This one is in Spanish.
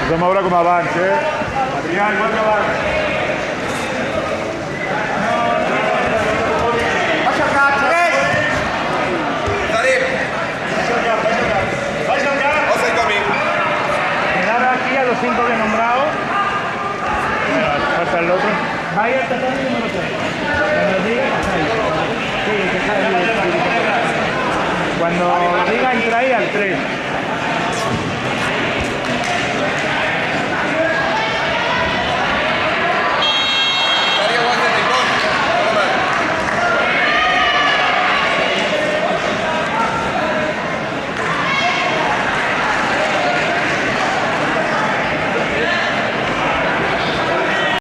Fem veure com abans, Adrià, igual que abans. Baixa el cap, segueix! Darín, Baixa el cap. os el comí. Quedar aquí a los 5 que he nombrado. Falta el otro. Vaya al tatami número 3. Cuando diga, sí, que está ahí. Cuando diga entráis al 3.